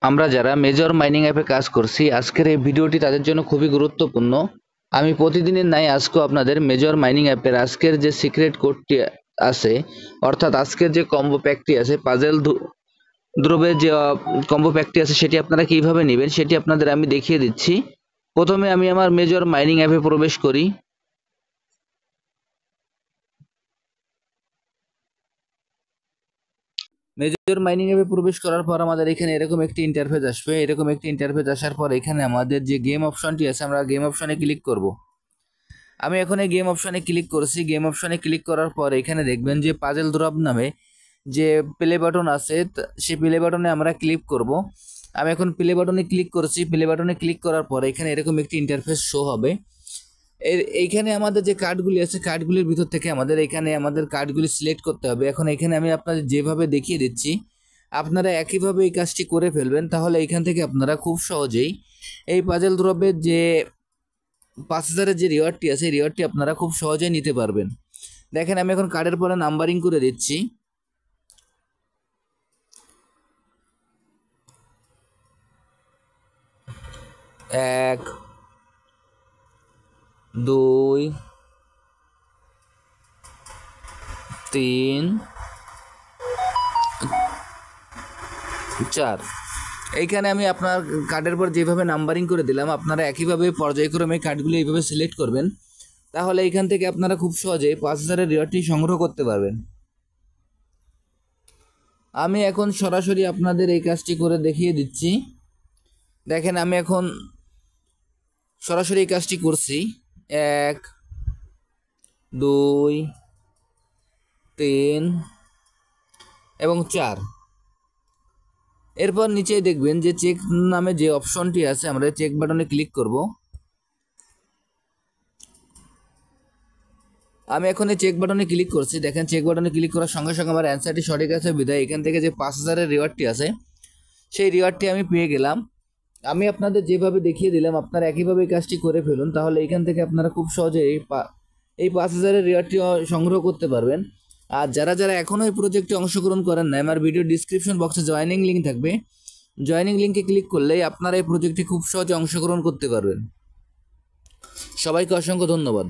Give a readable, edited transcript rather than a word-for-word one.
আমরা যারা major mining অ্যাপে কাজ করছি আজকের এই ভিডিওটি তাদের জন্য খুবই গুরুত্বপূর্ণ। আমি প্রতিদিনের নাই আজকেও আপনাদের মেজর মাইনিং অ্যাপের আজকের যে সিক্রেট কোডটি আছে, অর্থাৎ আজকের যে কম্বো প্যাকটি আছে, পাজেল দ্রব্যের যে কম্বো প্যাকটি আছে সেটি আপনারা কিভাবে নেবেন সেটি আপনাদের আমি দেখিয়ে দিচ্ছি। প্রথমে আমি আমার মেজর মাইনিং অ্যাপে প্রবেশ করি। মেজর মাইনিং অ্যাপে প্রবেশ করার পর আমাদের এখানে এরকম একটি ইন্টারফেস আসবে। এরকম একটি ইন্টারফেস আসার পর এখানে আমাদের যে গেম অপশনটি আছে, আমরা গেম অপশনে ক্লিক করব। আমি এখন এই গেম অপশনে ক্লিক করছি। গেম অপশনে ক্লিক করার পর এখানে দেখবেন যে পাজেল ড্রপ নামে যে প্লে বাটন আছে, সেই প্লে বাটনে আমরা ক্লিক করব। আমি এখন প্লে বাটনে ক্লিক করছি। প্লে বাটনে ক্লিক করার পর এখানে এরকম একটি ইন্টারফেস শো হবে। এইখানে আমাদের যে কার্ডগুলি আছে, কার্ডগুলির ভিতর থেকে আমাদের কার্ডগুলি সিলেক্ট করতে হবে। এখন এখানে আমি আপনাদের যেভাবে দেখিয়ে দিচ্ছি আপনারা একইভাবে এই কাজটি করে ফেলবেন, তাহলে এখান থেকে আপনারা খুব সহজেই এই পাজেল ড্রপের যে 5000-এর যে রিওয়ার্ডটি আছে, এই রিওয়ার্ডটি আপনারা খুব সহজেই নিতে পারবেন। দেখেন আমি এখন কার্ডের পরে নাম্বারিং করে দিচ্ছি। 1 2 3 4। এইখানে আমি আপনার কার্ডের পর যেভাবে নাম্বারিং করে দিলাম, আপনারা একইভাবে পর্যায়ক্রমে কার্ডগুলি এইভাবে সিলেক্ট করবেন, তাহলে এইখান থেকে আপনারা খুব সহজে 5000-এর রিওয়ার্ডটি সংগ্রহ করতে পারবেন। আমি এখন সরাসরি আপনাদের এই কাজটি করে দেখিয়ে দিচ্ছি। দেখেন আমি এখন সরাসরি এই কাজটি করছি। 1 2 3 এবং 4। এরপর নিচে দেখবেন যে চেক নামে যে অপশনটি আছে, আমরা চেক বাটনে ক্লিক করব। আমি এখন এই চেক বাটনে ক্লিক করছি। দেখেন চেক বাটনে ক্লিক করার সঙ্গে সঙ্গে আমার অ্যান্সারটি সঠিক আছে বিধায় এখান থেকে যে 5000-এর রিওয়ার্ডটি আছে সেই রিওয়ার্ডটি আমি পেয়ে গেলাম। আমি আপনাদের যেভাবে দেখিয়ে দিলাম আপনারা একইভাবে কাজটি করে ফেলুন, তাহলে এখান থেকে আপনারা খুব সহজে এই 5000-এর রিওয়ার্ডটি সংগ্রহ করতে পারবেন। আর যারা যারা এখনও এই প্রজেক্টে অংশগ্রহণ করেন না, আমার ভিডিও ডিসক্রিপশন বক্সে জয়েনিং লিঙ্ক থাকবে। জয়েনিং লিঙ্কে ক্লিক করলেই আপনারা এই প্রজেক্টে খুব সহজে অংশগ্রহণ করতে পারবেন। সবাইকে অসংখ্য ধন্যবাদ।